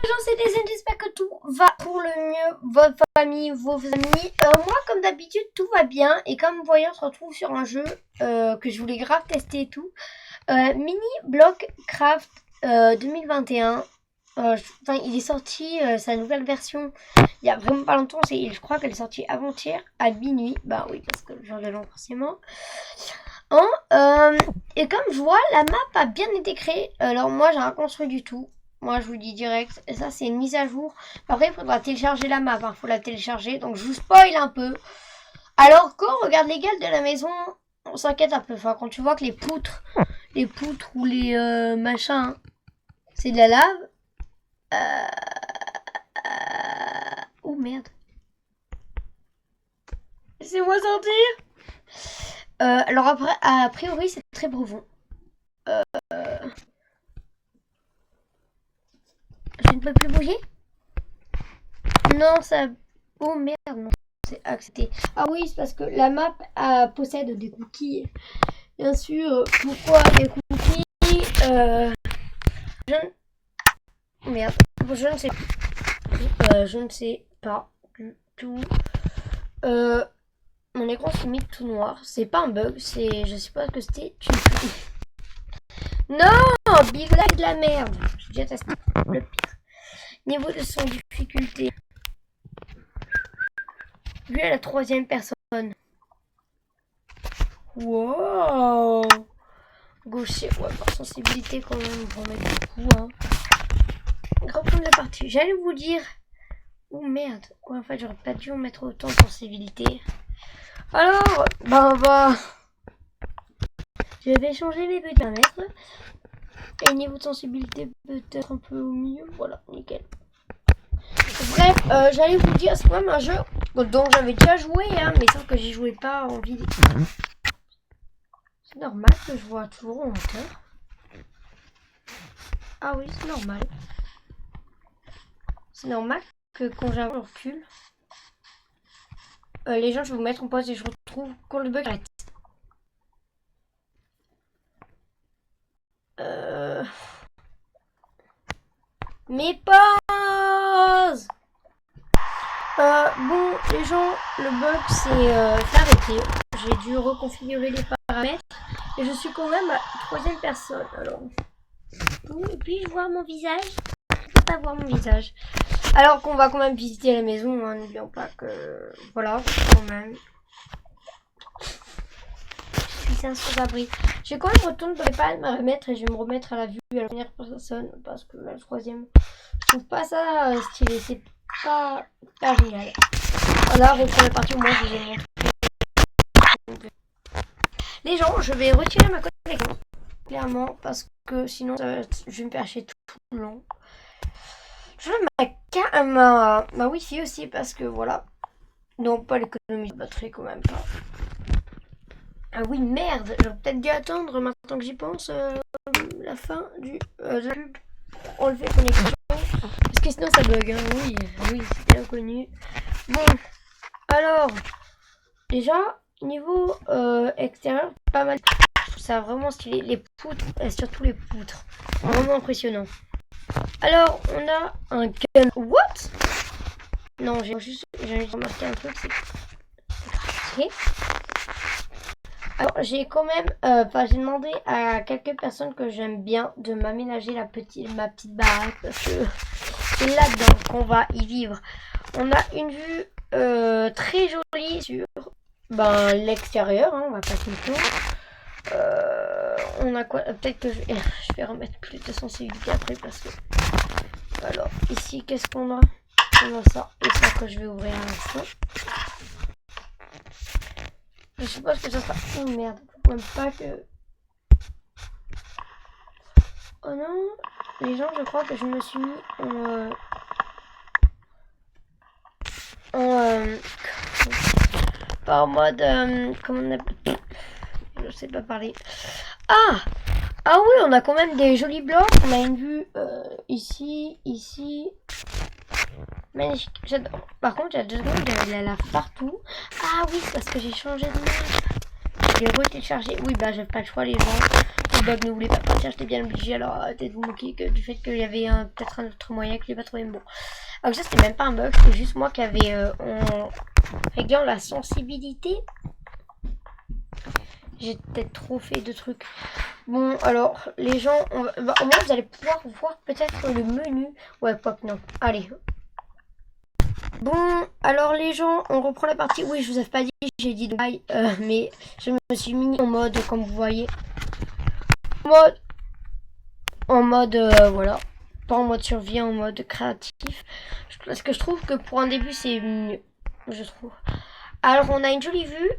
gens, c'est Descend, j'espère que tout va pour le mieux, votre famille, vos amis. Moi, comme d'habitude, tout va bien. Et comme vous voyez, on se retrouve sur un jeu que je voulais grave tester et tout. Mini Block Craft 2021. Enfin, il est sorti, sa nouvelle version, il y a vraiment pas longtemps. Je crois qu'elle est sortie avant-hier, à minuit. Bah oui, parce que le jour de l'an, forcément. Et comme je vois, la map a bien été créée. Alors moi, j'ai rien construit du tout. Moi, je vous dis direct, et ça, c'est une mise à jour. Après, il faudra télécharger la map. Il faut la télécharger. Donc, je vous spoil un peu. Alors, quand on regarde les gales de la maison, on s'inquiète un peu. Enfin, quand tu vois que les poutres ou les machins, c'est de la lave. Oh merde. Laissez-moi sortir. Alors, après, a priori, c'est très profond. Je ne peux plus bouger? Non, ça... Oh merde, non. C'est accepté. Ah oui, c'est parce que la map possède des cookies. Bien sûr, pourquoi des cookies Merde, je ne sais pas. Je ne sais pas du tout. Mon écran s'est mis tout noir. C'est pas un bug, c'est... Je sais pas ce que c'était. Non, big lag de la merde. J'ai déjà testé le pire. Niveau de son difficulté. Vu à la troisième personne. Wow. Gaucher, ouais, par sensibilité quand même, pour mettre du coup, hein. Reprendre la partie. J'allais vous dire. Oh merde. Ouais, en fait, j'aurais pas dû en mettre autant de sensibilité. Alors, je vais changer mes petits paramètres. Et niveau de sensibilité, peut-être un peu au milieu. Voilà, nickel. Bref, j'allais vous dire, c'est quand même un jeu dont j'avais déjà joué, hein, mais sauf que j'y jouais pas en vidéo. C'est normal que je vois toujours en hauteur. Ah oui, c'est normal. C'est normal que quand j'ai un recul, les gens, je vais vous mettre en pause et je retrouve quand le bug arrête. Mes pauses. Bon, les gens, le bug s'est arrêté. J'ai dû reconfigurer les paramètres et je suis quand même à troisième personne. Alors, puis-je voir mon visage? Je peux pas voir mon visage. Alors qu'on va quand même visiter la maison, hein, n'oublions pas que... Voilà, quand même. Je suis un sans-abri. Je vais quand même retourner dans les paramètres et je vais me remettre à la vue à la première personne parce que là, le troisième, je trouve pas ça stylé. C'est pas génial. Voilà, reprendre la partie où moi je vous ai montré. Les gens, je vais retirer ma connexion. Clairement, parce que sinon, je vais me percher tout le long. Je veux ma wifi aussi parce que voilà. Non, pas l'économie de batterie quand même pas. Ah oui, merde, j'aurais peut-être dû attendre maintenant que j'y pense la fin de la pub pour enlever la connexion. Parce que sinon ça bug, hein. Oui, c'est bien connu. Bon, alors, déjà, niveau extérieur, pas mal. Je trouve ça vraiment stylé. Les poutres, surtout les poutres. Vraiment impressionnant. Alors, on a un gun. What? Non, j'ai juste remarqué un truc, c'est... Alors, j'ai quand même... j'ai demandé à quelques personnes que j'aime bien de m'aménager ma petite baraque. Parce que c'est là-dedans qu'on va y vivre. On a une vue très jolie sur l'extérieur. Hein, on va pas se le on a quoi? Peut-être que je vais remettre plus de sensibilité après parce que... Alors, ici, qu'est-ce qu'on a? On a ça et ça que je vais ouvrir à l'instant. Je suppose que ça sera... Oh merde, faut même pas que... Oh non, les gens, je crois que je me suis mis pas en mode... comment on appelle... Je sais pas parler. Ah oui, on a quand même des jolis blocs. On a une vue ici. Magnifique, j'adore. Par contre, il y a 2 secondes, il y avait de la lave partout. Ah oui, c'est parce que j'ai changé de map. J'ai retéléchargé. Oui, j'avais pas le choix, les gens. le bug ne voulait pas partir, j'étais bien obligée. Alors arrêtez de vous moquer du fait qu'il y avait peut-être un autre moyen que j'ai pas trouvé. Bon, alors ça c'était même pas un bug, c'était juste moi qui avais en réglant la sensibilité. J'ai peut-être trop fait de trucs. Bon, alors, les gens... au moins, vous allez pouvoir voir peut-être le menu. Ouais, quoi que non. Allez. Bon, alors les gens, on reprend la partie. Oui, je vous avais pas dit, j'ai dit bye. Mais je me suis mis en mode, comme vous voyez. En mode, voilà. Pas en mode survie, en mode créatif. Parce que je trouve que pour un début, c'est mieux. Je trouve. Alors on a une jolie vue,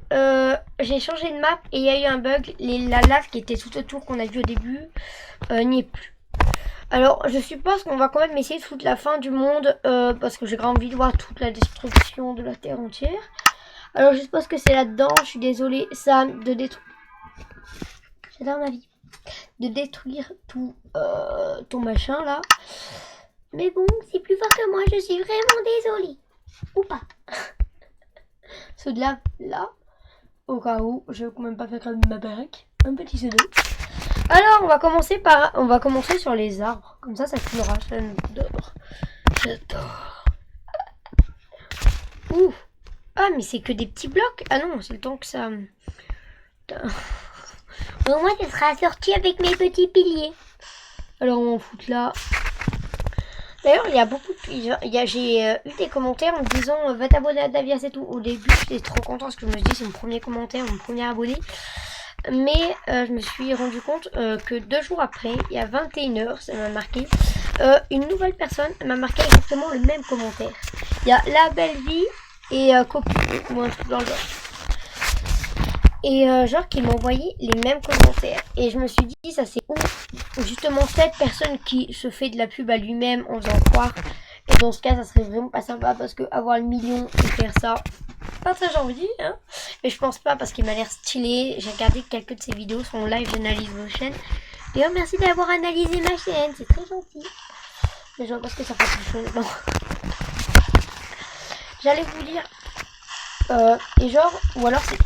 j'ai changé de map et il y a eu un bug, la lave qui était tout autour qu'on a vu au début n'y est plus. Alors je suppose qu'on va quand même essayer de foutre la fin du monde parce que j'ai grand envie de voir toute la destruction de la terre entière. Alors je suppose que c'est là-dedans, je suis désolée Sam de détruire, j'adore ma vie, de détruire tout ton machin là. Mais bon c'est plus fort que moi, je suis vraiment désolée. Ou pas. Ceux de là, au cas où, je vais quand même pas faire comme ma baraque, un petit pseudo. Alors, on va commencer sur les arbres, comme ça coulera, j'adore. Ouh, ah mais c'est que des petits blocs, ah non, c'est le temps que ça... Au moins, tu seras sorti avec mes petits piliers. Alors, on va en foutre là. D'ailleurs, il y a beaucoup de... J'ai eu des commentaires en me disant va t'abonner à Davias et tout. Au début, j'étais trop contente parce que je me suis dit c'est mon premier commentaire, mon premier abonné. Mais je me suis rendu compte que 2 jours après, il y a 21h, ça m'a marqué, une nouvelle personne m'a marqué exactement le même commentaire. Il y a La Belle Vie et Copie, ou un truc dans le genre. Et genre qui m'ont envoyé les mêmes commentaires. Et je me suis dit, ça c'est ouf. Justement cette personne qui se fait de la pub à lui-même en faisant croire. Et dans ce cas, ça serait vraiment pas sympa parce que avoir le million et faire ça, pas très gentil, hein. Mais je pense pas parce qu'il m'a l'air stylé. J'ai regardé quelques de ses vidéos, son live, j'analyse vos chaînes. Et merci d'avoir analysé ma chaîne, c'est très gentil. Mais je vois pas ce que ça fait plus chaud. Non. J'allais vous dire... et genre, ou alors c'est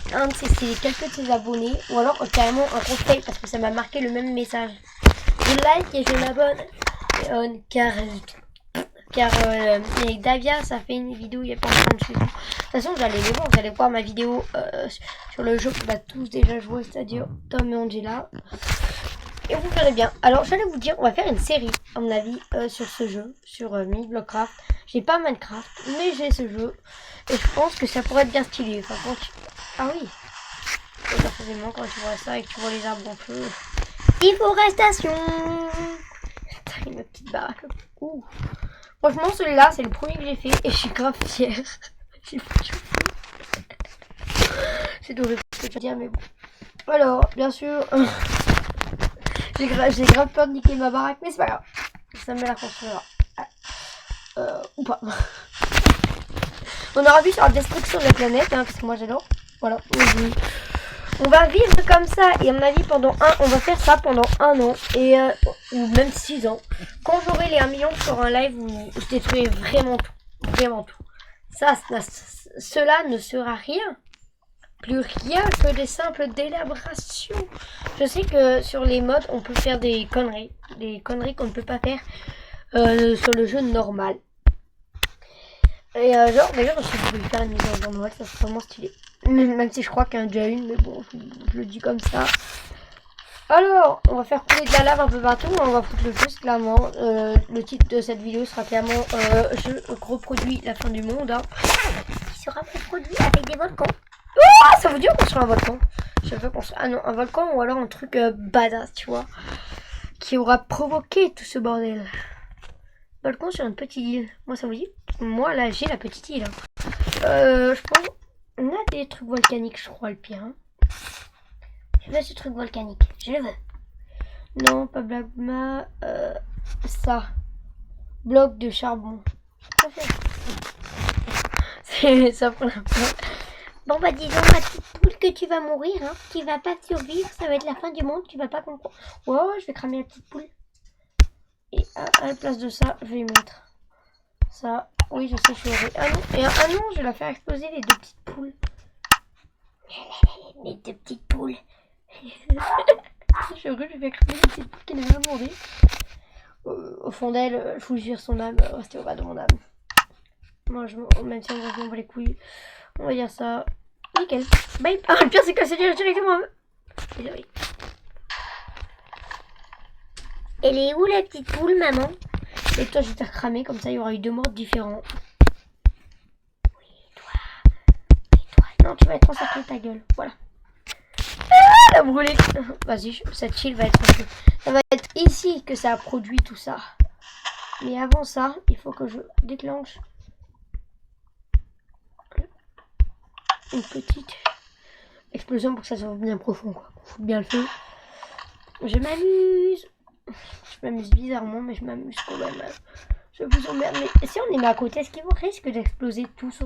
quelques de ses abonnés, ou alors carrément un conseil parce que ça m'a marqué le même message. Je like et je m'abonne car avec Davia ça fait une vidéo il y a pas longtemps dessus. De toute façon vous allez les voir, vous allez voir ma vidéo sur le jeu qu'on a tous déjà joué, c'est-à-dire Tom et Angela. Et vous verrez bien. Alors j'allais vous dire, on va faire une série à mon avis sur ce jeu, sur Minecraft. J'ai pas Minecraft, mais j'ai ce jeu. Et je pense que ça pourrait être bien stylé. Enfin, ah oui. Et forcément quand tu vois ça et que tu vois les arbres en feu. Déforestation. Taille ma petite baraque. Ouh. Franchement celui-là c'est le premier que j'ai fait et je suis grave fière. C'est horrible ce que tu vas dire mais bon. Alors bien sûr... J'ai grave peur de niquer ma baraque, mais c'est pas grave. Ça me la construira. Ou pas. On aura vu sur la destruction de la planète, hein, parce que moi j'adore. Voilà. On va vivre comme ça, et à mon avis, on va faire ça pendant 1 an, et ou même 6 ans. Quand j'aurai les 1 million sur un live où je détruis vraiment tout. Vraiment tout. Cela ne sera rien. Plus rien que des simples délabrations. Je sais que sur les mods, on peut faire des conneries qu'on ne peut pas faire sur le jeu normal. Et genre, d'ailleurs, si je voulais faire une mise en jeu normal, ça serait vraiment stylé. Même si je crois qu'il y en a déjà une, mais bon, je le dis comme ça. Alors, on va faire couler de la lave un peu partout, on va foutre le juste clairement. Le titre de cette vidéo sera clairement je reproduis la fin du monde. Hein, qui sera reproduit avec des volcans. Oh, ça veut dire qu'on soit un volcan. Je veux qu'on soit... Ah non, un volcan ou alors un truc badass, tu vois. Qui aura provoqué tout ce bordel. Volcan sur une petite île. Moi, ça vous dit? Moi, là, j'ai la petite île. Hein. Je pense... On a des trucs volcaniques, je crois, le pire. Hein. Je veux ce truc volcanique. Je le veux. Non, pas magma. Ça. Bloc de charbon. C'est ça pour la fin. Bon bah disons ma petite poule que tu vas mourir, hein. Tu vas pas survivre, ça va être la fin du monde, tu vas pas comprendre. Ouais, je vais cramer la petite poule. Et à la place de ça, je vais mettre ça. Oui, je sais, je suis heureux. Ah non, ah non, je vais la faire exploser les 2 petites poules. Les 2 petites poules. Je vais cramer une petite poule qui n'a rien demandé. Au fond d'elle, je vous jure, son âme restait au bas de mon âme. Moi, même si on m'en bat les couilles, on va dire ça. Nickel. Bye. Ah, le pire, c'est que c'est directement. Désolé. Elle est où la petite poule, maman? Et toi, je vais te faire cramer, comme ça, il y aura eu 2 morts différents. Oui, toi. Oui, toi. Non, tu vas être encerclé, ta gueule. Voilà. Ah, la brûlée. Vas-y, cette chill va être. Ça va être ici que ça a produit tout ça. Mais avant ça, il faut que je déclenche une petite explosion pour que ça soit bien profond, quoi. Faut bien le feu. Je m'amuse. Je m'amuse bizarrement, mais je m'amuse quand même. Je vous emmerde. Mais si on est mis à côté, est-ce qu'il risque d'exploser tous?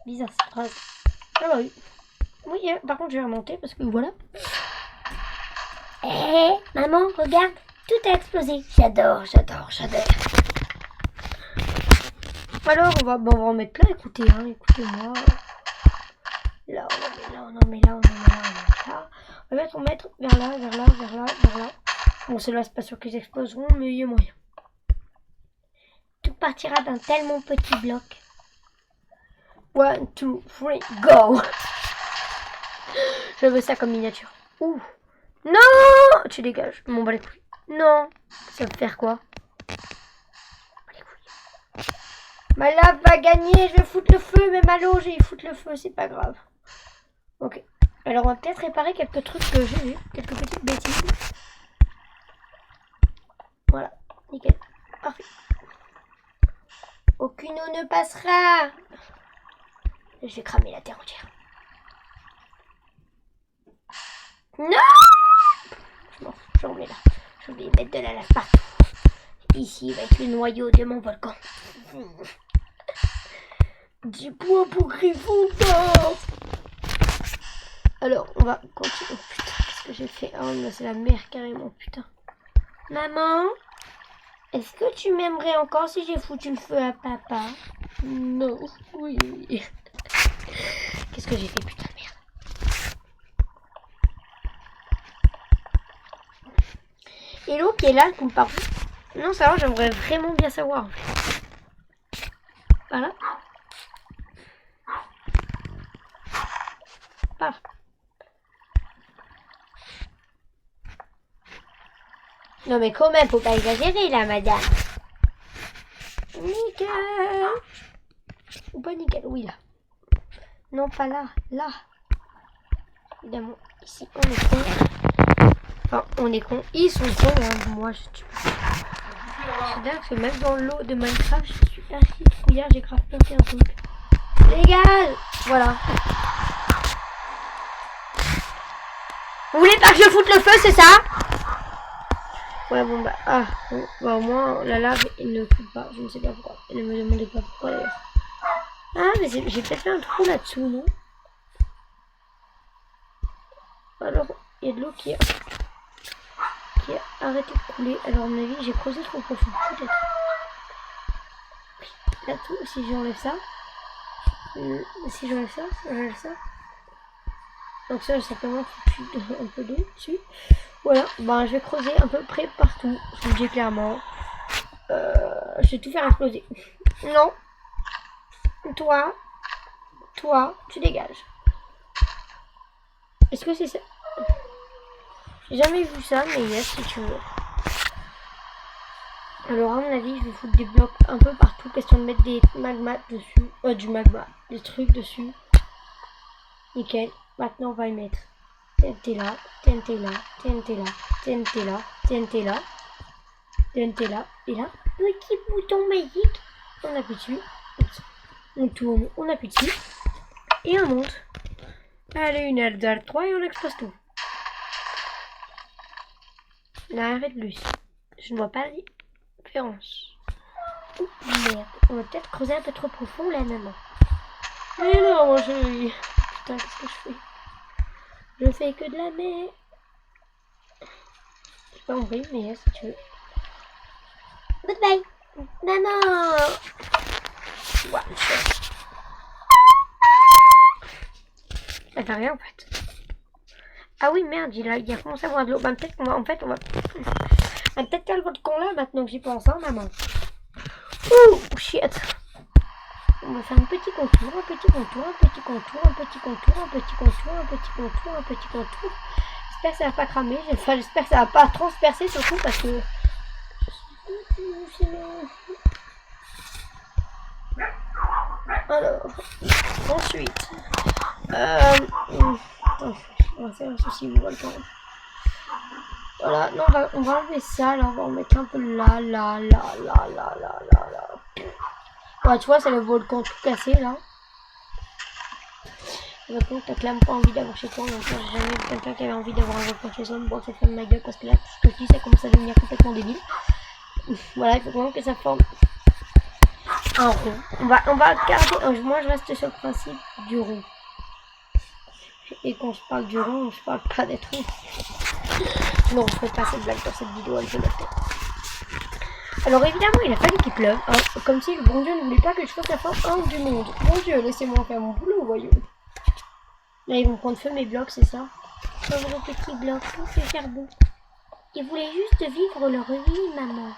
Bizarre cette phrase. Ah bah oui. Oui, par contre, je vais remonter parce que voilà. Hé, maman, regarde. Tout a explosé. J'adore. Alors, on va en mettre plein. Écoutez, hein, écoutez-moi. Là, on en met là. On va mettre vers là. Bon, ceux-là, c'est pas sûr qu'ils exploseront, mais il y a moyen. Tout partira d'un tellement petit bloc. 1, 2, 3, go! Je veux ça comme miniature. Ouh! Non! Tu dégages. Mon bas les couilles. Non! Ça va faire quoi? Ma lave va gagner. Je vais foutre le feu, mais ma l'eau, j'ai foutre le feu. C'est pas grave. Ok. Alors, on va peut-être réparer quelques trucs que j'ai vu. Quelques petites bêtises. Voilà. Nickel. Parfait. Aucune eau ne passera. Je vais cramer la terre entière. Non! Je m'en fous, j'en mets là. Je vais mettre de la lave partout. Ici va être le noyau de mon volcan. Du poids pour Gryffondor. Alors, on va continuer. Oh putain, qu'est-ce que j'ai fait? Oh non, c'est la mer carrément, putain. Maman, est-ce que tu m'aimerais encore si j'ai foutu le feu à papa? Non, oui. Qu'est-ce que j'ai fait, putain de merde? Hello, qui est là, qui me parle. Non, ça va, j'aimerais vraiment bien savoir. En fait. Voilà. Paf. Non mais quand même, faut pas exagérer là, madame. Nickel. Ou pas nickel, oui là. Non, pas là, là. Évidemment, ici on est con. Enfin, on est con. Ils sont cons, hein. Moi je suis... C'est dingue que même dans l'eau de Minecraft, je suis archi trouillard, j'ai grave peur qu'il y ait un truc. Dégage. Voilà. Vous voulez pas que je foute le feu, c'est ça? Ouais, bon bah, bon, bah au moins la lave elle ne fout pas, je ne sais pas pourquoi. Elle ne me demandait pas pourquoi d'ailleurs. Ah, mais j'ai peut-être fait un trou là-dessous, non? Alors, il y a de l'eau qui a arrêté de couler. Alors, à mon avis, j'ai creusé trop profond, peut-être. Là-dessous, si j'enlève ça. Si j'enlève ça. Donc ça, j'ai simplement foutu un peu d'eau dessus. Voilà, ben je vais creuser à peu près partout. Je vous le dis clairement. Je vais tout faire exploser. Non. Toi, tu dégages. Est-ce que c'est ça? J'ai jamais vu ça, mais yes, si tu veux. Alors, à mon avis, je vais foutre des blocs un peu partout. Question de mettre des magmas dessus. Du magma. Des trucs dessus. Nickel. Maintenant, on va y mettre TNT là, TNT là, TNT là, TNT là, TNT là, TNT là. Et là, petit bouton magique. On appuie dessus. On tourne, on appuie dessus. Et on monte. Allez, une L2, 3 et on explose tout. Là, arrête lui. Je ne vois pas la différence. Oh, merde. On va peut-être creuser un peu trop profond là maintenant. Mais non, mon chéri. Putain, qu'est-ce que je fais? Je fais que de la merde. J'ai pas compris, mais si tu veux. Goodbye. Maman. Ouais, elle fait rien en fait. Ah oui, merde, il a commencé à avoir de l'eau. Bah, peut-être qu'on va... En fait, on va... peut-être faire le volcan là, maintenant que j'y pense, hein, maman. Ouh, shit. On va faire un petit contour, un petit contour, un petit contour, un petit contour, un petit contour, un petit contour, un petit contour. J'espère que ça va pas cramer. Enfin, j'espère que ça va pas transpercer, surtout parce que... Alors, ensuite... on va faire un souci du volcan. Voilà, non, on va enlever ça, là, on va en mettre un peu là. Ouais, tu vois, c'est le volcan tout cassé, là. Le volcan, t'as clairement pas envie d'avoir chez toi. Donc, j'ai jamais vu quelqu'un qui avait envie d'avoir un volcan chez soi. Bon, ça fait de ma gueule, parce que là, tout ce que je dis, ça commence à devenir complètement débile. Voilà, il faut vraiment que ça forme un rond. On va garder, moi, je reste sur le principe du rond. Et quand je parle du rond, je parle pas d'être rond. Non, je ne ferai pas cette blague dans cette vidéo, elle fait la tête. Alors évidemment, il a fallu qu'il pleuve, hein, comme si le bon Dieu ne voulait pas que je fasse la forme du monde. Bon Dieu, laissez-moi faire mon boulot, voyons. Là, ils vont prendre feu mes blocs, c'est ça? Pauvre petit bloc, tout fait faire beau. Ils voulaient juste vivre leur vie, maman.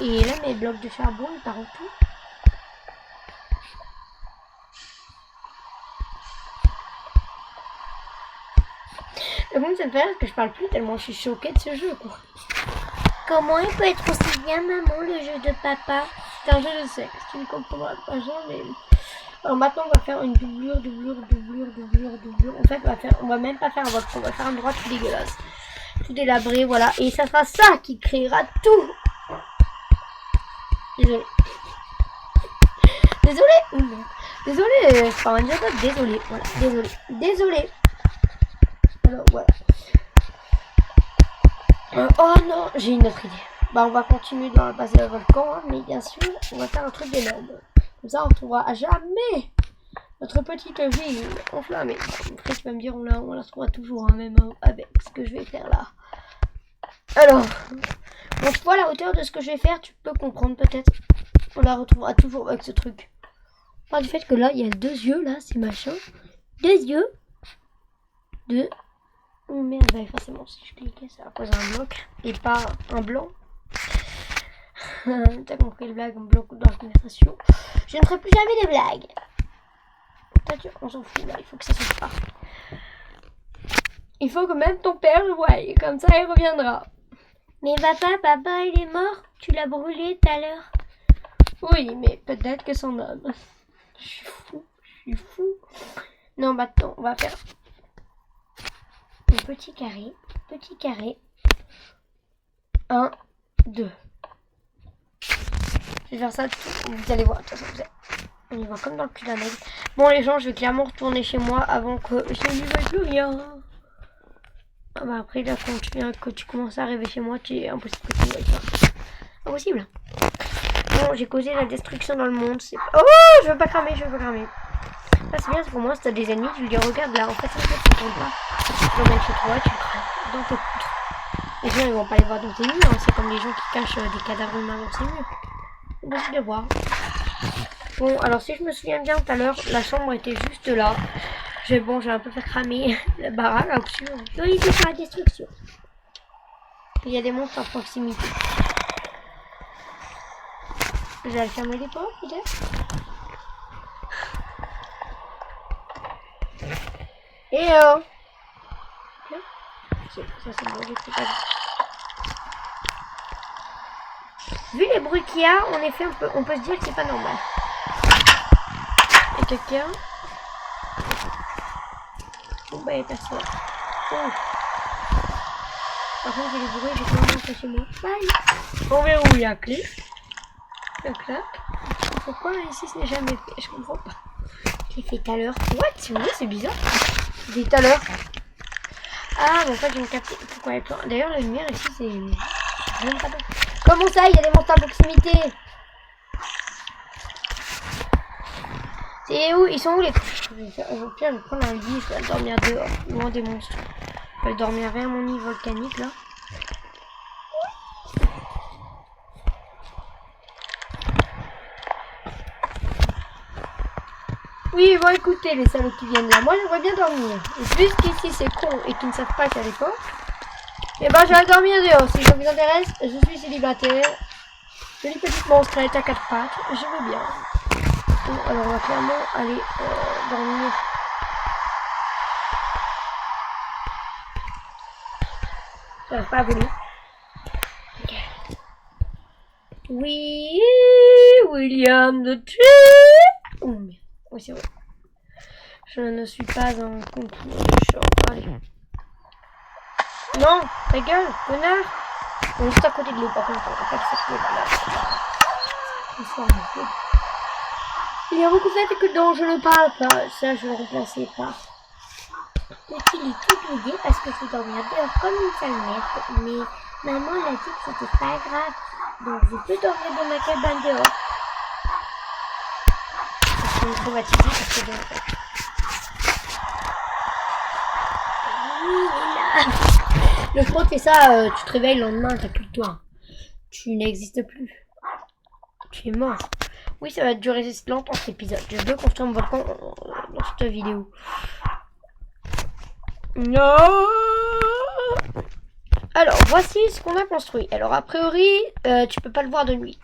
Et là, mes blocs de charbon, ils partent tout. Le bon, ça me fait rire que je parle plus tellement je suis choquée de ce jeu, quoi. Comment il peut être aussi bien, maman, le jeu de papa? C'est un jeu de sexe, tu ne comprendras pas jamais. Alors maintenant, on va faire une doublure. En fait, on va même pas faire un volcan, on va faire un droit tout dégueulasse. Tout délabré, voilà. Et ça sera ça qui créera tout. Désolé, enfin, un dialogue, désolé, voilà, désolé. Alors, voilà. Oh non, j'ai une autre idée. Bah, on va continuer dans la base de volcan, hein, mais bien sûr, on va faire un truc énorme. Comme ça, on retrouvera à jamais notre petite ville enflammée. Après, tu vas me dire, on la retrouvera toujours, hein, même avec ce que je vais faire là. Alors, bon, tu vois la hauteur de ce que je vais faire, tu peux comprendre peut-être. On la retrouvera toujours avec ce truc. Par du fait que là, il y a 2 yeux, là, ces machins. 2 yeux. Oh merde, bah forcément, si je cliquais, ça va poser un bloc et pas un blanc. T'as compris le blague, un bloc dans la conversation. Je ne ferai plus jamais de blagues. On s'en fout là, il faut que ça se parte. Il faut que même ton père le voie, comme ça il reviendra. Mais papa, il est mort. Tu l'as brûlé tout à l'heure. Oui, mais peut-être que son âme. Je suis fou. Non, bah attends, on va faire un petit carré. 1, 2. Je vais faire ça tout. Vous allez voir, de toute façon, on y va comme dans le cul d'un aigle. Bon, les gens, je vais clairement retourner chez moi avant que je n'y vois plus rien. Ah bah après, là, quand tu commences à arriver chez moi, tu es impossible que tu ne vois pas. Impossible. Bon, j'ai causé la destruction dans le monde. Oh, je veux pas cramer. Ça, c'est bien, c'est pour moi, si t'as des ennemis, tu lui dis, regarde là, en fait, ça ne compte pas. Tu l'emmènes chez toi, tu le crames dans tes poutres. Les gens, ils vont pas les voir dans tes murs, hein. C'est comme les gens qui cachent des cadavres humains dans ses murs. C'est possible de voir. Bon, alors si je me souviens bien tout à l'heure, la chambre était juste là. J'ai un peu fait cramer la baraque là-dessus. Oui, c'est sur la destruction. Il y a des monstres à proximité. Je vais fermer les portes, peut-être. Et ça c'est bon, c'est pas... Vu les bruits qu'il y a, en effet, on peut se dire que c'est pas normal. Et quelqu'un... Bon bah il y a personne. Oh. Par contre j'ai les bruits, j'ai pas rentré chez moi. Bye. On verra où il y a clé. Clac. Pourquoi ici ce n'est jamais fait? Je comprends pas. J'ai fait tout à l'heure. What? C'est bizarre. J'ai tout à l'heure. Ah, mais en fait, j'ai me capté. Pourquoi elle pleure? D'ailleurs, la lumière ici, c'est même pas bon. Comment ça? Il y a des monstres à proximité. C'est où? Ils sont où les... Au pire, je vais prendre un lit, je vais dormir dehors, loin des monstres. Je vais dormir vers mon nid volcanique, là. Oui, bon, écoutez, les salauds qui viennent là. Moi, j'aimerais bien dormir. Puisqu'ici, c'est con et qu'ils ne savent pas qu'à l'époque. Et ben, je vais dormir dehors. Si ça vous intéresse, je suis célibataire. Jolie petite monstrette à 4 pattes. Je veux bien. Alors, on va clairement aller dormir. J'arrive pas à voler. Okay. Oui, William the Tree. Oh, merde. Oui, c'est vrai. Je ne suis pas un concours de chant. Allez. Non, ta gueule, connard. On est juste à côté de l'eau, par contre, on va pas le sortir là. Il y a beaucoup de fait que dont je ne parle pas. Ça, je vais le remplacer par. Il est tout mouillé parce que je dormir dehors comme une sale merde. Mais maman elle a dit que c'était pas grave. Donc je peux dormir dans ma cabane dehors. Je suis traumatisée parce que bon. Oui, il est là. Le pro fait ça, tu te réveilles le lendemain, t'as plus de toi. Tu n'existes plus. Tu es mort. Oui, ça va durer longtemps cet épisode. Je veux construire mon volcan dans cette vidéo. Non. Alors, voici ce qu'on a construit. Alors, a priori, tu peux pas le voir de nuit.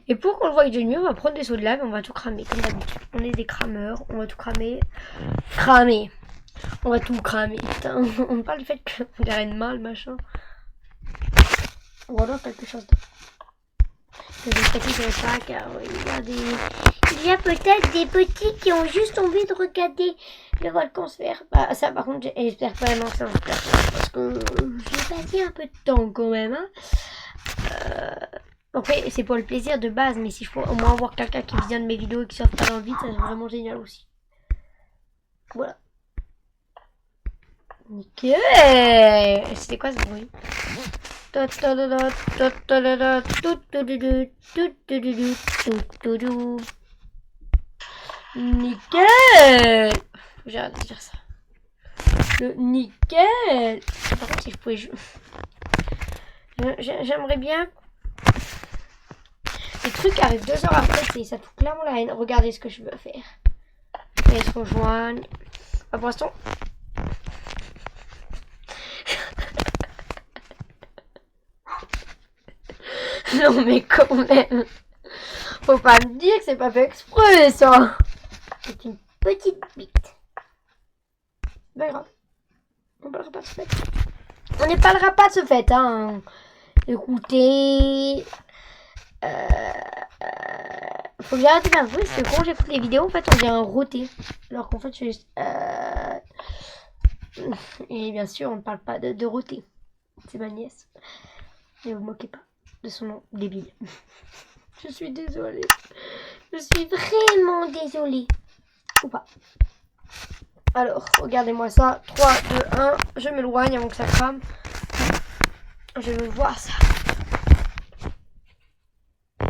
Et pour qu'on le voie de nuit, on va prendre des seaux de lave et on va tout cramer, comme d'habitude. On est des crameurs, on va tout cramer. Cramer. On va tout cramer. Putain, on parle du fait que vous avez rien de mal, machin. Ou alors quelque chose d'autre. Que je ne pas, car il y a peut-être des petits qui ont juste envie de regarder le volcan se faire. Bah, ça, par contre, j'espère pas lancer un parce que j'ai passé un peu de temps quand même. Hein. En fait, c'est pour le plaisir de base, mais si je peux au moins voir quelqu'un qui visionne mes vidéos et qui sort pas dans le vide, ça c'est vraiment génial aussi. Voilà. Nickel. C'était quoi ce bruit? Nickel. J'arrête de dire ça. Le nickel. Par contre, si je pouvais jouer. J'aimerais bien. Les trucs arrivent 2 heures après, ça fout clairement la haine. Regardez ce que je veux faire. Et se rejoignent. Bah, pour l'instant. Non mais quand même. Faut pas me dire que c'est pas fait exprès ça. C'est une petite bite. Pas grave. On parlera pas de ce fait. On ne parlera pas de ce fait, hein. Écoutez. Faut que j'arrête de faire bruit parce que quand j'écoute les vidéos, en fait, on dirait un roté. Alors qu'en fait, je suis juste. Et bien sûr, on ne parle pas de roté. C'est ma nièce. Ne vous moquez pas de son nom débile. Je suis désolée. Je suis vraiment désolée. Ou pas. Alors, regardez-moi ça. 3, 2, 1. Je m'éloigne avant que ça crame. Je veux voir ça.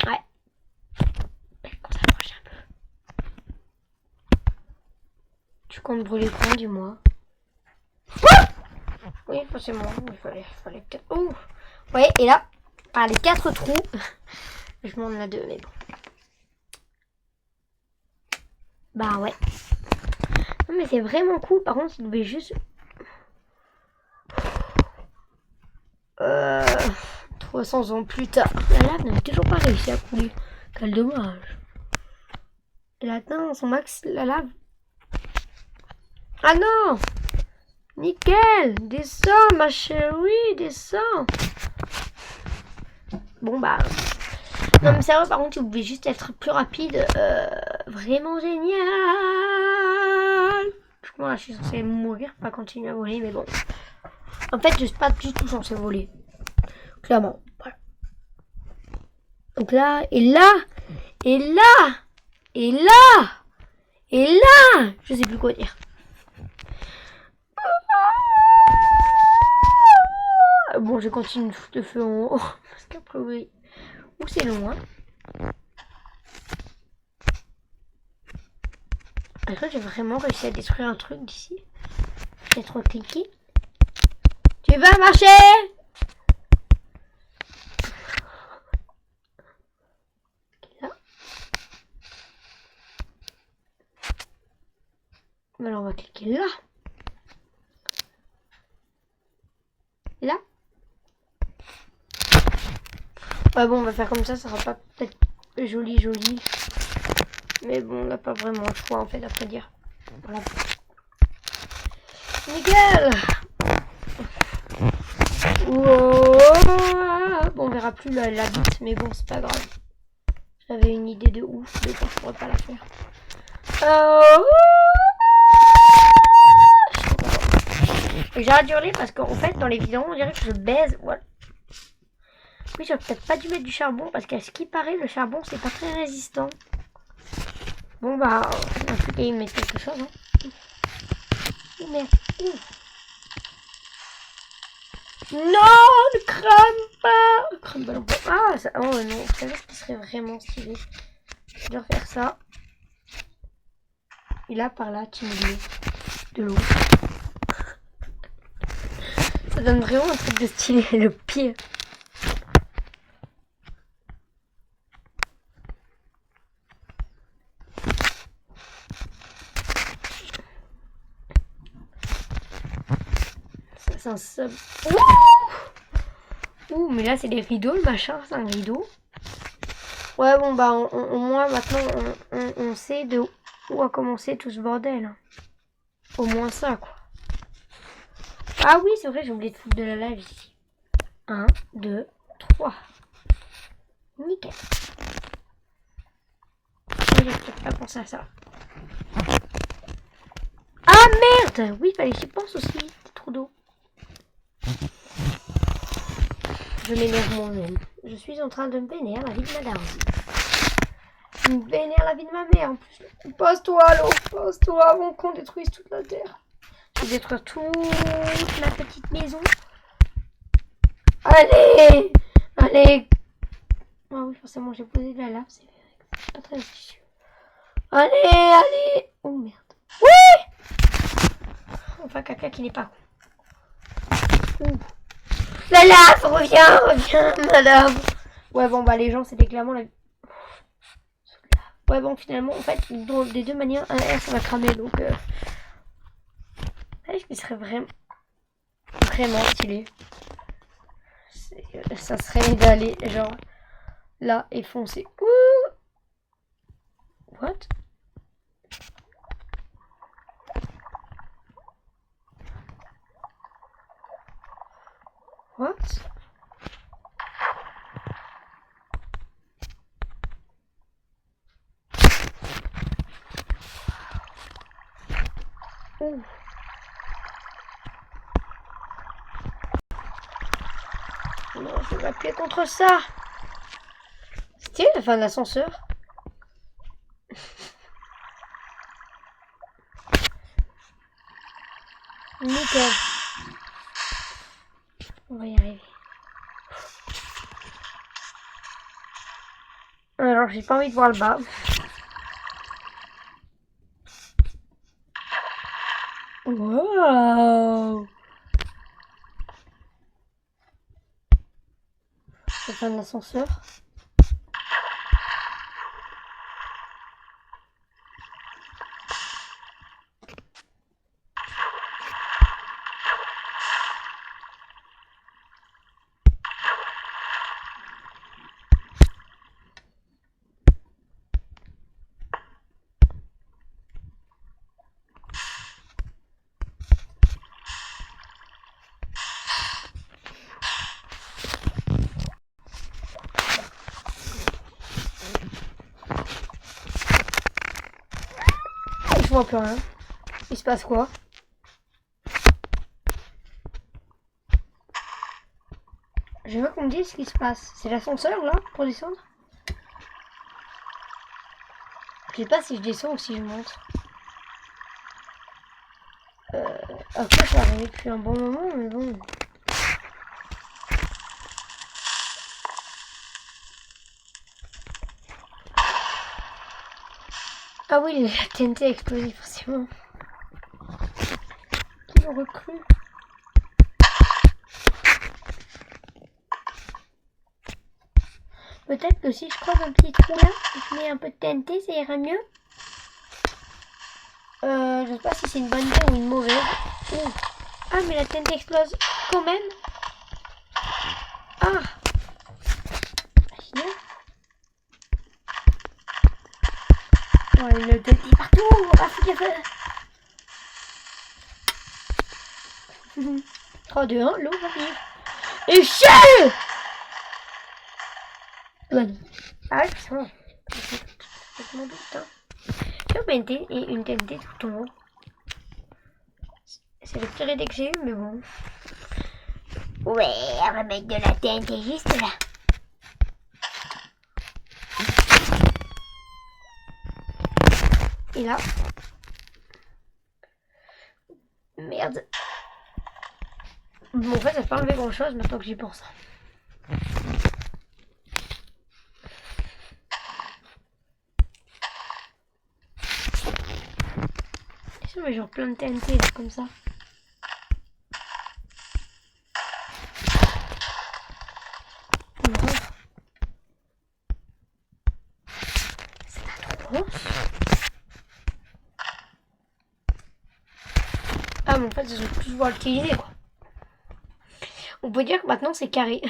Ouais. On s'approche un peu. Tu comptes brûler quand, dis-moi? Oui, forcément. Il fallait peut-être. Ouh. Ouais, et là, par les 4 trous, je m'en ai 2, mais bon. Bah ouais. Non, mais c'est vraiment cool. Par contre, il devait juste. 300 ans plus tard. La lave n'avait toujours pas réussi à couler. Quel dommage. Elle a atteint son max, la lave. Ah non! Nickel! Descends, ma chérie, descends! Bon, bah. Non, mais sérieux, par contre, tu pouvais juste être plus rapide. Vraiment génial! Voilà, je suis censée mourir, pas continuer à voler, mais bon. En fait, je suis pas du tout censée voler. Clairement. Voilà. Donc là, et là, et là, et là, et là, je sais plus quoi dire. Bon, je continue de foutre le feu en haut. Parce qu'après, oui. Ou c'est loin. Est-ce que j'ai vraiment réussi à détruire un truc d'ici? J'ai trop cliqué. Tu vas marcher? Là. Alors on va cliquer là. Là. Ouais bon, on va faire comme ça sera pas peut-être joli. Mais bon, on n'a pas vraiment le choix en fait, à vrai dire. Voilà. Nickel. Wow. Bon, on verra plus la bite, mais bon, c'est pas grave. J'avais une idée de ouf, mais bon, je pourrais pas la faire. J'arrête de hurler parce qu'en fait, dans les vidéos, on dirait que je baise. Voilà. Oui, j'aurais peut-être pas dû mettre du charbon parce qu'à ce qui paraît, le charbon, c'est pas très résistant. Bon, bah, en tout cas, il met quelque chose. Hein. Oh merde. Non, ne crame pas. Crame ballon. Ah, ça, oh non, vous savez ce qui serait vraiment stylé. Je dois faire ça. Et là, par là, tu me mets de l'eau. Ça donne vraiment un truc de stylé, le pire. Ça, c'est un sub. Ouh, mais là, c'est des rideaux, le machin, c'est un rideau. Ouais, bon, bah, au moins, maintenant, on sait de où a commencé tout ce bordel. Au moins ça, quoi. Ah oui, c'est vrai, j'ai oublié de foutre de la lave ici. 1, 2, 3. Nickel. J'ai peut-être pas pensé à ça. Ah merde! Oui, fallait que j'y pense aussi. C'est trop d'eau. Je m'énerve moi-même. Je suis en train de me vénérer la vie de madame. Je me vénère la vie de ma mère en plus. Pose-toi, l'eau. Pose-toi avant qu'on détruise toute la terre. Je vais détruire toute ma petite maison. Allez! Allez! Ah oui, forcément, j'ai posé de la lave. C'est pas très officieux. Allez! Oh merde. Oui! Enfin, caca qui n'est pas con. La lave! Reviens, madame! Ouais, bon, bah, les gens, c'était clairement la... Ouais, bon, finalement, en fait, des deux manières, un ça va cramer, donc... ce qui serait vraiment stylé. Ça serait d'aller, genre, là, et foncer. Ouh! What? What? Ouh. Non, je vais m'appuyer contre ça. C'était la fin de l'ascenseur. Nickel. On va y arriver. Alors, j'ai pas envie de voir le bas. Wow. La fin de l'ascenseur. Je vois plus rien. Il se passe quoi? Je veux qu'on me dise ce qui se passe. C'est l'ascenseur là pour descendre? Je sais pas si je descends ou si je monte. Après ça arrive depuis un bon moment, mais bon. Ah oui, la TNT a explosé forcément. Qui l'aurait cru? Peut-être que si je creuse un petit trou là, et je mets un peu de TNT, ça ira mieux. Je sais pas si c'est une bonne idée ou une mauvaise. Ouh. Ah, mais la TNT explose quand même. Ah. Oh, une TNT partout. Ah, faut gaffe. 3, 2, 1, l'eau arrive. Et chien. Bon. Ah, putain. Je m'en doute, hein. J'ai une TNT tout au long. C'est la pire idée que j'ai eue, mais bon. Ouais, on va mettre de la TNT juste là. Et là. Merde. Bon, en fait, ça n'a pas enlevé grand chose maintenant que j'y pense. Mais genre plein de TNT là, comme ça. C'est pas trop. Ah mais en fait je vais plus pouvoir l'utiliser quoi. On peut dire que maintenant c'est carré.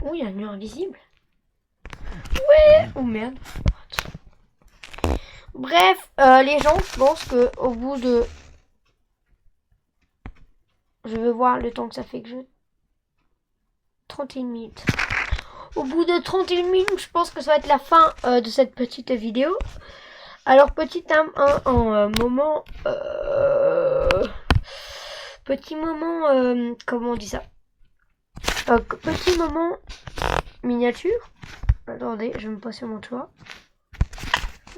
Oh il y a un mur invisible. Ouais. Oh merde. Bref, les gens, je pense que au bout de... Je vais voir le temps que ça fait que je... 31 minutes. Au bout de 31 minutes, je pense que ça va être la fin de cette petite vidéo. Alors, petit moment... petit moment... comment on dit ça? Petit moment miniature. Attendez, je me pose sur mon toit.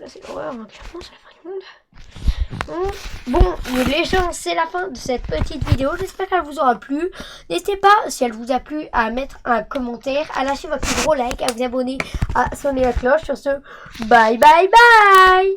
Là, c'est l'horreur, hein. Clairement, c'est la fin du monde. Bon, les gens, c'est la fin de cette petite vidéo. J'espère qu'elle vous aura plu. N'hésitez pas, si elle vous a plu, à mettre un commentaire, à lâcher votre gros like, à vous abonner, à sonner la cloche. Sur ce, bye bye bye.